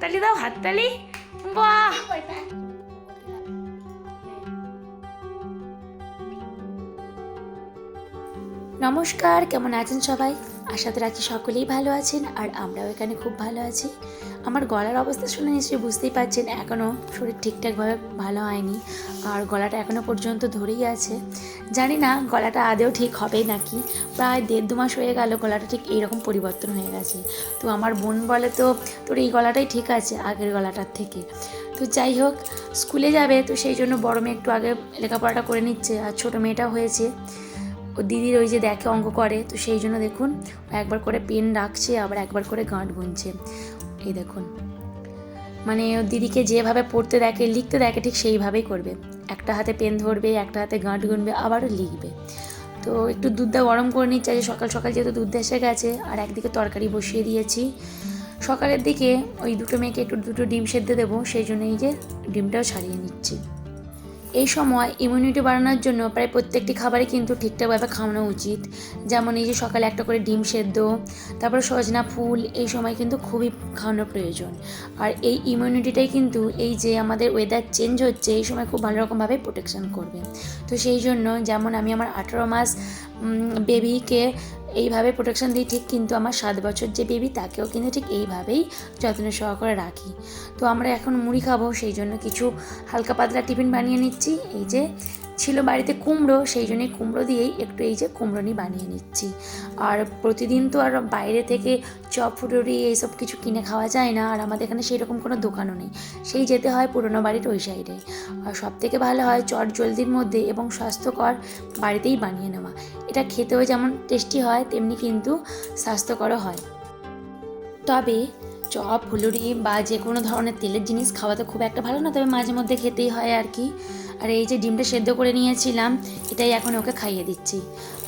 হাততালি দাও, হাততালি। বাহ, নমস্কার, কেমন আছেন সবাই? আশা রাখি সকলেই ভালো আছেন, আর আমরাও এখানে খুব ভালো আছি। আমার গলার অবস্থা শুনে নিশ্চয়ই বুঝতেই পারছেন, এখনও শরীর ঠিকঠাকভাবে ভালো হয়নি, আর গলাটা এখনও পর্যন্ত ধরেই আছে। জানি না গলাটা আদেও ঠিক হবে নাকি। প্রায় 1.5-2 মাস হয়ে গেল গলাটা ঠিক এইরকম পরিবর্তন হয়ে গেছে। তো আমার বোন বলে, তো তোর এই গলাটাই ঠিক আছে আগের গলাটার থেকে। তো যাই হোক, স্কুলে যাবে, তো সেই জন্য বড় মেয়ে একটু আগে লেখাপড়াটা করে নিচ্ছে, আর ছোটো মেয়েটাও হয়েছে। ও দিদির ওই যে দেখে অঙ্ক করে, তো সেই জন্য দেখুন একবার করে পেন রাখছে, আবার একবার করে গাঁট গুনছে। এই দেখুন, মানে ও দিদিকে যেভাবে পড়তে দেখে, লিখতে দেখে, ঠিক সেইভাবেই করবে। একটা হাতে পেন ধরবে, একটা হাতে গাঁট গুনবে, আবারও লিখবে। তো একটু দুধটা গরম করে নিচ্ছে, যে সকাল সকাল যেহেতু দুধ এসে গেছে। আর একদিকে তরকারি বসিয়ে দিয়েছি। সকালের দিকে ওই দুটো মেয়েকে একটু দুটো ডিম সেদ্ধ দেবো, সেই জন্য এই যে ডিমটাও ছাড়িয়ে নিচ্ছি। এই সময় ইমিউনিটি বাড়ানোর জন্য প্রায় প্রত্যেকটি খাবারই কিন্তু ঠিকঠাকভাবে খাওয়ানো উচিত। যেমন এই যে সকালে একটা করে ডিম সেদ্ধ, তারপরে সজনা ফুল, এই সময় কিন্তু খুবই খাওয়ানোর প্রয়োজন। আর এই ইমিউনিটিটাই কিন্তু এই যে আমাদের ওয়েদার চেঞ্জ হচ্ছে, এই সময় খুব ভালো রকমভাবে প্রোটেকশন করবে। তো সেই জন্য যেমন আমি আমার 18 মাস বেবিকে এইভাবে প্রোটেকশন দিই, ঠিক কিন্তু আমার 7 বছর যে বেবি, তাকেও কিন্তু ঠিক এইভাবেই যত্ন সহকারে রাখি। তো আমরা এখন মুড়ি খাবো, সেই জন্য কিছু হালকা পাতলা টিফিন বানিয়ে নিচ্ছি। এই যে ছিল বাড়িতে কুমড়ো, সেই জন্যই কুমড়ো দিয়েই একটু এই যে কুমড়োনি বানিয়ে নিচ্ছি। আর প্রতিদিন তো আর বাইরে থেকে চপ ফুটুরি এইসব কিছু কিনে খাওয়া যায় না, আর আমাদের এখানে সেই রকম কোনো দোকানও নেই। সেই যেতে হয় পুরনো বাড়ির ওই সাইডে। আর সবথেকে ভালো হয় চট জলদির মধ্যে এবং স্বাস্থ্যকর বাড়িতেই বানিয়ে নেওয়া। এটা খেতেও যেমন টেস্টি হয়, তেমনি কিন্তু স্বাস্থ্যকরও হয়। তবে চপ ফুলুরি বা যে কোনো ধরনের তেলের জিনিস খাওয়া তো খুব একটা ভালো না, তবে মাঝে মধ্যে খেতেই হয় আর কি। আর এই যে ডিমটা সেদ্ধ করে নিয়েছিলাম, এটাই এখন ওকে খাইয়ে দিচ্ছি।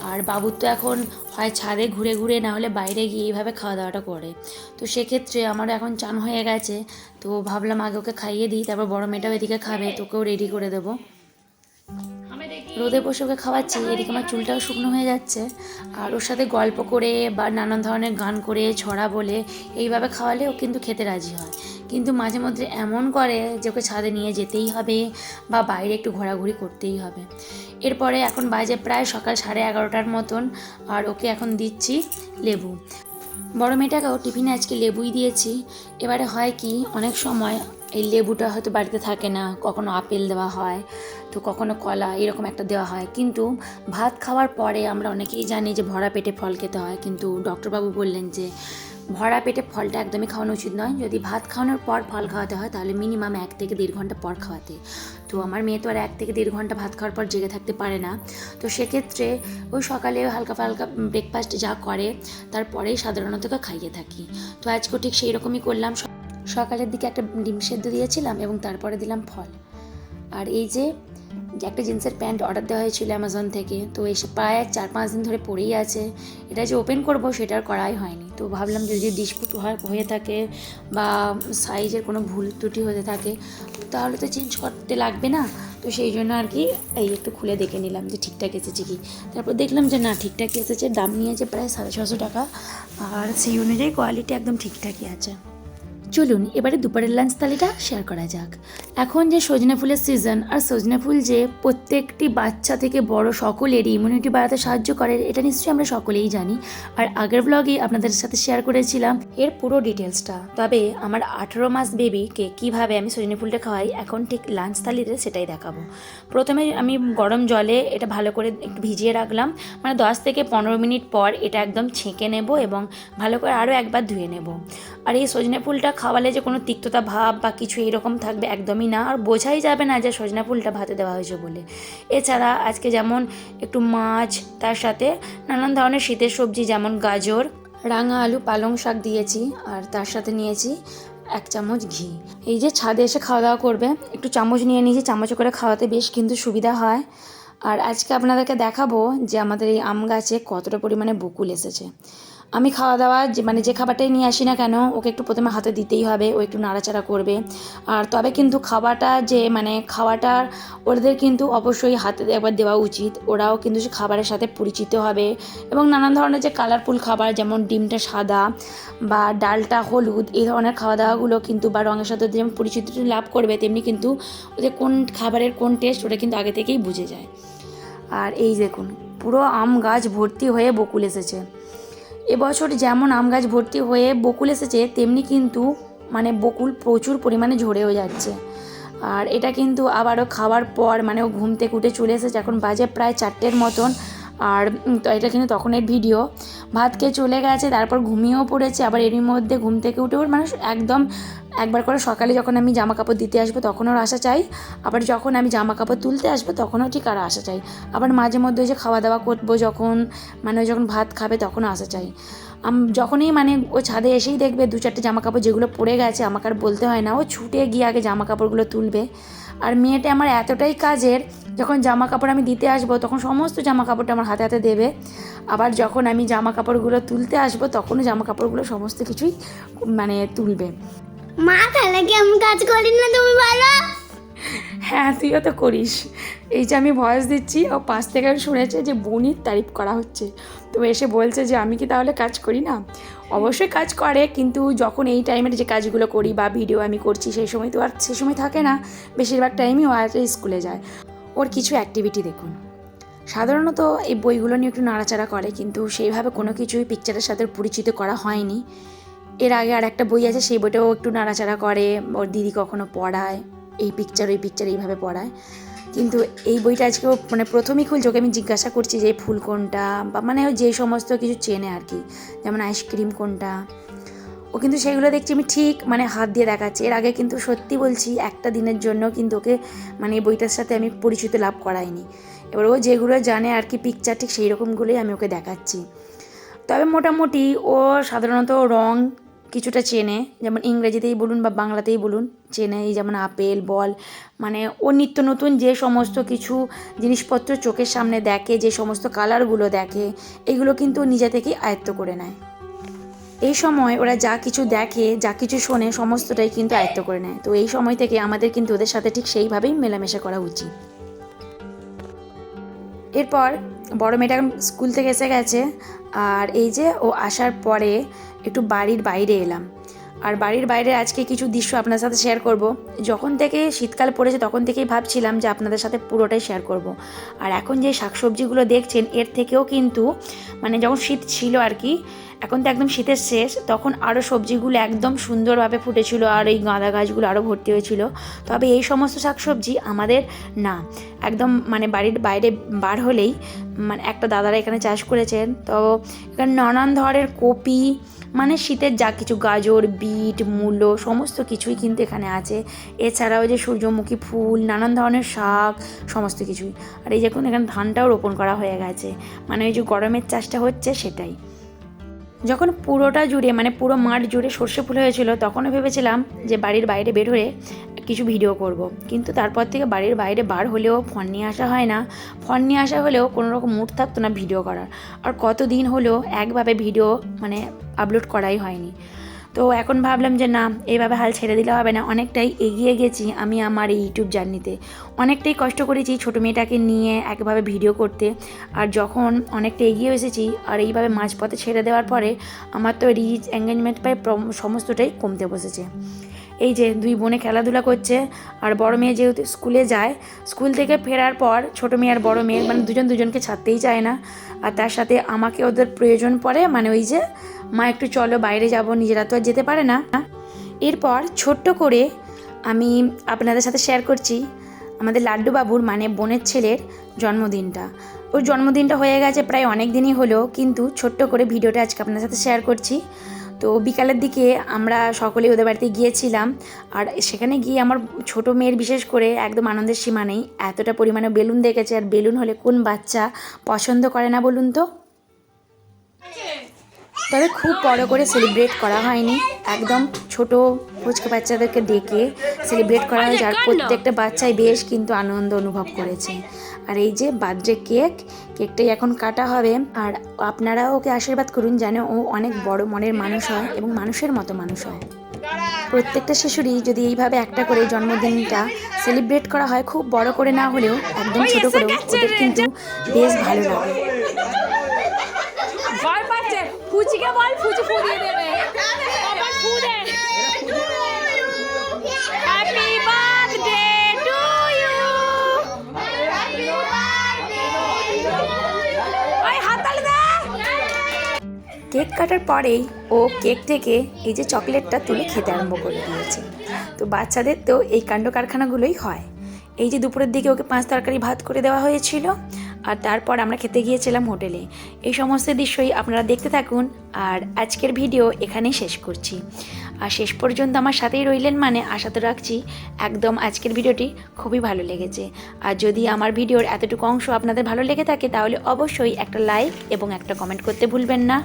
আর বাবুর তো এখন হয় ছাদে ঘুরে ঘুরে, না হলে বাইরে গিয়ে এইভাবে খাওয়া দাওয়াটা করে। তো সেক্ষেত্রে আমারও এখন চান হয়ে গেছে, তো ভাবলাম আগে ওকে খাইয়ে দিই, তারপর বড় মেয়েটাও এদিকে খাবে, তোকেও রেডি করে দেবো। রোদে বসে ওকে খাওয়াচ্ছি, এদিকে আমার চুলটাও শুকনো হয়ে যাচ্ছে। আর ওর সাথে গল্প করে বা নানান ধরনের গান করে, ছড়া বলে এইভাবে খাওয়ালে ও কিন্তু খেতে রাজি হয়। কিন্তু মাঝে মধ্যে এমন করে যে ওকে ছাদে নিয়ে যেতেই হবে বা বাইরে একটু ঘোরাঘুরি করতেই হবে। এরপরে এখন বাজে প্রায় সকাল 11:30টার মতন, আর ওকে এখন দিচ্ছি লেবু। বড় মেয়েটাকেও টিফিনে আজকে লেবুই দিয়েছি। এবারে হয় কি, অনেক সময় এই লেবুটা হয়তো বাড়িতে থাকে না, কখনো আপেল দেওয়া হয়, তো কখনো কলা, এরকম একটা দেওয়া হয়। কিন্তু ভাত খাওয়ার পরে আমরা অনেকেই জানি যে ভরা পেটে ফল খেতে হয়, কিন্তু ডক্টরবাবু বললেন যে ভরা পেটে ফলটা একদমই খাওয়ানো উচিত নয়। যদি ভাত খাওয়ানোর পর ফল খাওয়াতে হয়, তাহলে মিনিমাম 1 থেকে 1.5 ঘন্টা পর খাওয়াতে। তো আমার মেয়ে তো আর 1 থেকে 1.5 ঘন্টা ভাত খাওয়ার পর জেগে থাকতে পারে না। তো সেক্ষেত্রে ওই সকালে হালকা ফালকা ব্রেকফাস্ট যা করে, তারপরেই সাধারণত খাইয়ে থাকি। তো আজকেও ঠিক সেই রকমই করলাম। সকালের দিকে একটা ডিম সেদ্ধ দিয়েছিলাম এবং তারপরে দিলাম ফল। আর এই যে একটা জিন্সের প্যান্ট অর্ডার দেওয়া হয়েছিল অ্যামাজন থেকে, তো এসে প্রায় 4-5 দিন ধরে পরেই আছে। এটা যে ওপেন করব সেটা আর করাই হয়নি। তো ভাবলাম যদি ডিসপুট হয়ে থাকে বা সাইজের কোনো ভুল ত্রুটি হতে থাকে, তাহলে তো চেঞ্জ করতে লাগবে না। তো সেই জন্য আর কি এই একটু খুলে দেখে নিলাম যে ঠিকঠাক এসেছে কি। তারপর দেখলাম যে না, ঠিকঠাক এসেছে। দাম নিয়েছে প্রায় 650 টাকা, আর সেই অনুযায়ী কোয়ালিটি একদম ঠিকঠাকই আছে। চলুন এবারে দুপুরের লাঞ্চ থালিটা শেয়ার করা যাক। এখন যে সজনে ফুলের সিজন, আর সজনে ফুল যে প্রত্যেকটি বাচ্চা থেকে বড় সকলেরই ইমিউনিটি বাড়াতে সাহায্য করে, এটা নিশ্চয়ই আমরা সকলেই জানি। আর আগের ব্লগে আপনাদের সাথে শেয়ার করেছিলাম এর পুরো ডিটেলসটা। তবে আমার 18 মাস বেবিকে কীভাবে আমি সজনে ফুলটা খাওয়াই, এখন ঠিক লাঞ্চ থালিতে সেটাই দেখাবো। প্রথমে আমি গরম জলে এটা ভালো করে একটু ভিজিয়ে রাখলাম, মানে 10 থেকে 15 মিনিট পর এটা একদম ছেঁকে নেব এবং ভালো করে আরও একবার ধুয়ে নেব। আর এই সজনে ফুলটা খাওয়ালে যে কোনো তিক্ততা ভাব বা কিছু এরকম থাকবে একদমই না, আর বোঝাই যাবে না যে সজনে ফুলটা ভাতে দেওয়া হয়েছে বলে। এছাড়া আজকে যেমন একটু মাছ, তার সাথে নানান ধরনের শীতের সবজি যেমন গাজর, রাঙা আলু, পালং শাক দিয়েছি, আর তার সাথে নিয়েছি 1 চামচ ঘি। এই যে ছাদে এসে খাওয়া দাওয়া করবে, একটু চামচ নিয়ে নিয়েছি, চামচে করে খাওয়াতে বেশ কিন্তু সুবিধা হয়। আর আজকে আপনাদেরকে দেখাবো যে আমাদের এই আম গাছে কতটা পরিমাণে বকুল এসেছে। আমি খাওয়া দাওয়া যে খাবারটাই নিয়ে আসি না কেন ওকে একটু প্রথমে হাতে দিতেই হবে, ও একটু নাড়াচাড়া করবে। আর তবে কিন্তু খাওয়াটা ওদের কিন্তু অবশ্যই হাতে একবার দেওয়া উচিত, ওরাও কিন্তু সে খাবারের সাথে পরিচিত হবে। এবং নানান ধরনের যে কালারফুল খাবার, যেমন ডিমটা সাদা বা ডালটা হলুদ, এই ধরনের খাওয়া দাওয়াগুলো কিন্তু বা রঙের সাথে যেমন পরিচিতি লাভ করবে, তেমনি কিন্তু ওদের কোন খাবারের কোন টেস্ট ওটা কিন্তু আগে থেকেই বুঝে যায়। আর এই দেখুন, পুরো আম গাছ ভর্তি হয়ে বকুল এসেছে। এবছর যেমন আম গাছ ভর্তি হয়ে বকুল এসেছে, তেমনি কিন্তু বকুল প্রচুর পরিমাণে ঝরেও যাচ্ছে। আর এটা কিন্তু আবারও খাওয়ার পর ও ঘুম থেকে উঠে চলে এসেছে, এখন বাজে প্রায় 4টের মতন। আর তো এটা কিন্তু তখনের ভিডিও। ভাত খেয়ে চলে গেছে, তারপর ঘুমিয়েও পড়েছে। আবার এরই মধ্যে ঘুম থেকে উঠে ওর একদম একবার করে সকালে যখন আমি জামা কাপড় দিতে আসবো তখন ওর আসা চাই, আবার যখন আমি জামা কাপড় তুলতে আসবো তখনও ঠিক আর আসা চাই। আবার মাঝে মধ্যে ওই যে খাওয়া দাওয়া করবো যখন ও যখন ভাত খাবে তখনও আসা চাই। যখনই ও ছাদে এসেই দেখবে 2-4টে জামা কাপড় যেগুলো পড়ে গেছে, আমাকে আর বলতে হয় না, ও ছুটে গিয়ে আগে জামা কাপড়গুলো তুলবে। আর মেয়েটা আমার এতটাই কাজের, যখন জামা কাপড় আমি দিতে আসবো তখন সমস্ত জামা কাপড়টা আমার হাতে হাতে দেবে। আবার যখন আমি জামা কাপড়গুলো তুলতে আসবো তখনও জামা কাপড়গুলো সমস্ত কিছুই তুলবে। মা তাহলে কি আমি কাজ করি না, তুমি বলো? হ্যাঁ, তুইও তো করিস। এই যে আমি ভয়েস দিচ্ছি, ও পাশ থেকে শুনেছে যে বোনির তারিফ করা হচ্ছে, তো এসে বলছে যে আমি কি তাহলে কাজ করি না? অবশ্যই কাজ করে, কিন্তু যখন এই টাইমের যে কাজগুলো করি বা ভিডিও আমি করছি সেই সময় তো আর সে সময় থাকে না, বেশিরভাগ টাইমই ও আর স্কুলে যায়। ওর কিছু অ্যাক্টিভিটি দেখুন। সাধারণত এই বইগুলো নিয়ে একটু নাড়াচাড়া করে, কিন্তু সেইভাবে কোনো কিছুই পিকচারের সাথে পরিচিত করা হয়নি। এর আগে আর একটা বই আছে, সেই বইটাও একটু নাড়াচাড়া করে, ওর দিদি কখনো পড়ায় এই পিকচার ওই পিকচার এইভাবে পড়ায়। কিন্তু এই বইটা আজকে ও প্রথমেই খুলছে, ওকে আমি জিজ্ঞাসা করছি যে ফুল কোনটা বা ও যে সমস্ত কিছু চেনে আর কি, যেমন আইসক্রিম কোনটা, ও কিন্তু সেগুলো দেখছি আমি ঠিক হাত দিয়ে দেখাচ্ছি। এর আগে কিন্তু সত্যি বলছি একটা দিনের জন্য কিন্তু ওকে এই বইটার সাথে আমি পরিচিত লাভ করাইনি। এবার ও যেগুলো জানে আর কি পিকচার, ঠিক সেই রকমগুলোই আমি ওকে দেখাচ্ছি। তবে মোটামুটি ও সাধারণত রং কিছুটা চেনে, যেমন ইংরেজিতেই বলুন বা বাংলাতেই বলুন চেনে। এই যেমন আপেল, বল, ও নিত্য নতুন যে সমস্ত কিছু জিনিসপত্র চোখের সামনে দেখে, যে সমস্ত কালারগুলো দেখে, এগুলো কিন্তু নিজে থেকেই আয়ত্ত করে নেয়। এই সময় ওরা যা কিছু দেখে, যা কিছু শোনে, সমস্তটাই কিন্তু আয়ত্ত করে নেয়। তো এই সময় থেকে আমাদের কিন্তু ওদের সাথে ঠিক সেইভাবেই মেলামেশা করা উচিত। এরপর বড় মেয়েটা স্কুল থেকে এসে গেছে, আর এই যে ও আসার পরে একটু বাড়ির বাইরে এলাম। আর বাড়ির বাইরে আজকে কিছু দৃশ্য আপনার সাথে শেয়ার করব। যখন থেকে শীতকাল পড়েছে তখন থেকেই ভাবছিলাম যে আপনাদের সাথে পুরোটাই শেয়ার করব। আর এখন যে শাকসবজিগুলো দেখছেন, এর থেকেও কিন্তু যখন শীত ছিল আর কি, এখন তো একদম শীতের শেষ, তখন আরও সবজিগুলো একদম সুন্দরভাবে ফুটেছিল, আর এই গাঁদা গাছগুলো আরও ভর্তি হয়েছিল। তবে এই সমস্ত শাকসবজি আমাদের না, একদম বাড়ির বাইরে বার হলেই একটা দাদারা এখানে চাষ করেছেন। তো এখানে নানান ধরনের কপি, শীতের যা কিছু গাজর, বিট, মূলো, সমস্ত কিছুই কিন্তু এখানে আছে। এছাড়াও যে সূর্যমুখী ফুল, নানান ধরনের শাক, সমস্ত কিছুই। আর এই দেখুন এখানে ধানটাও রোপণ করা হয়ে গেছে, ওই যে গরমের চাষটা হচ্ছে সেটাই। যখন পুরোটা জুড়ে পুরো মাঠ জুড়ে সর্ষে ফুল হয়েছিল, তখনও ভেবেছিলাম যে বাড়ির বাইরে বের হয়ে কিছু ভিডিও করব। কিন্তু তারপর থেকে বাড়ির বাইরে বার হলেও ফোন নিয়ে আসা হয় না, ফোন নিয়ে আসা হলেও কোনো রকম মুড থাকতো না ভিডিও করার। আর কতদিন হলো একভাবে ভিডিও আপলোড করাই হয়নি। তো এখন ভাবলাম যে না, এইভাবে হাল ছেড়ে দিলে হবে না। অনেকটাই এগিয়ে গেছি আমি আমার এই ইউটিউব জার্নিতে, অনেকটাই কষ্ট করেছি ছোটো মেয়েটাকে নিয়ে একভাবে ভিডিও করতে। আর যখন অনেকটা এগিয়ে এসেছি আর এইভাবে মাঝপথে ছেড়ে দেওয়ার পরে আমার তো রিচ, এঙ্গেজমেন্ট প্রায় সমস্তটাই কমতে বসেছে। এই যে দুই বোনে খেলাধুলা করছে, আর বড় মেয়ে যেহেতু স্কুলে যায়, স্কুল থেকে ফেরার পর ছোটো মেয়ে আর বড় মেয়ে দুজনকে ছাড়তেই চায় না। আর তার সাথে আমাকে ওদের প্রয়োজন পড়ে, ওই যে মা একটু চলো বাইরে যাব, নিজেরা তো আর যেতে পারে না। এরপর ছোট্ট করে আমি আপনাদের সাথে শেয়ার করছি আমাদের লাড্ডু বাবুর বোনের ছেলের জন্মদিনটা। ওর জন্মদিনটা হয়ে গেছে প্রায় অনেক দিনই হলো, কিন্তু ছোট্ট করে ভিডিওটা আজকে আপনাদের সাথে শেয়ার করছি। তো বিকালের দিকে আমরা সকলেই ওদের বাড়িতে গিয়েছিলাম, আর সেখানে গিয়ে আমার ছোটো মেয়ের বিশেষ করে একদম আনন্দের সীমা নেই। এতটা পরিমাণে বেলুন দেখেছে, আর বেলুন হলে কোন বাচ্চা পছন্দ করে না বলুন তো। তবে খুব বড় করে সেলিব্রেট করা হয়নি, একদম ছোট ফুচকা বাচ্চাদেরকে ডেকে সেলিব্রেট করা হয়েছে, আর প্রত্যেকটা বাচ্চাই বেশ কিন্তু আনন্দ অনুভব করেছে। আর এই যে বার্থডে কেকটাই এখন কাটা হবে। আর আপনারাও ওকে আশীর্বাদ করুন যেন ও অনেক বড় মনের মানুষ হয় এবং মানুষের মতো মানুষ হয়। প্রত্যেকটা শিশুরই যদি এইভাবে একটা করে জন্মদিনটা সেলিব্রেট করা হয়, খুব বড় করে না হলেও একদম ছোট করেও, ওদের কিন্তু বেশ ভালো লাগে। ভয় পাচ্ছে, ফুচিকে বল, ফুচি ফু দিয়ে দেবে। আবার ফু দে। Happy birthday to you. ওই হাততালি দে। কেক কাটার পরেই ও কেক থেকে এই যে চকলেটটা তুলে খেতে আরম্ভ করে দিয়েছে। তো বাচ্চাদের তো এই কাণ্ড কারখানাগুলোই হয়। এই যে দুপুরের দিকে ওকে 5 তরকারি ভাত করে দেওয়া হয়েছিল, আর তারপর আমরা খেতে গিয়েছিলাম হোটেলে। এই সমস্ত দৃশ্যই আপনারা দেখতে থাকুন। আর আজকের ভিডিও এখানেই শেষ করছি। আর শেষ পর্যন্ত আমার সাথেই রইলেন মানে আশা তো রাখছি একদম আজকের ভিডিওটি খুবই ভালো লেগেছে। আর যদি আমার ভিডিওর এতটুকু অংশ আপনাদের ভালো লেগে থাকে তাহলে অবশ্যই একটা লাইক এবং একটা কমেন্ট করতে ভুলবেন না।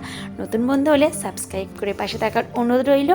নতুন বন্ধু হলে সাবস্ক্রাইব করে পাশে থাকার অনুরোধ রইল।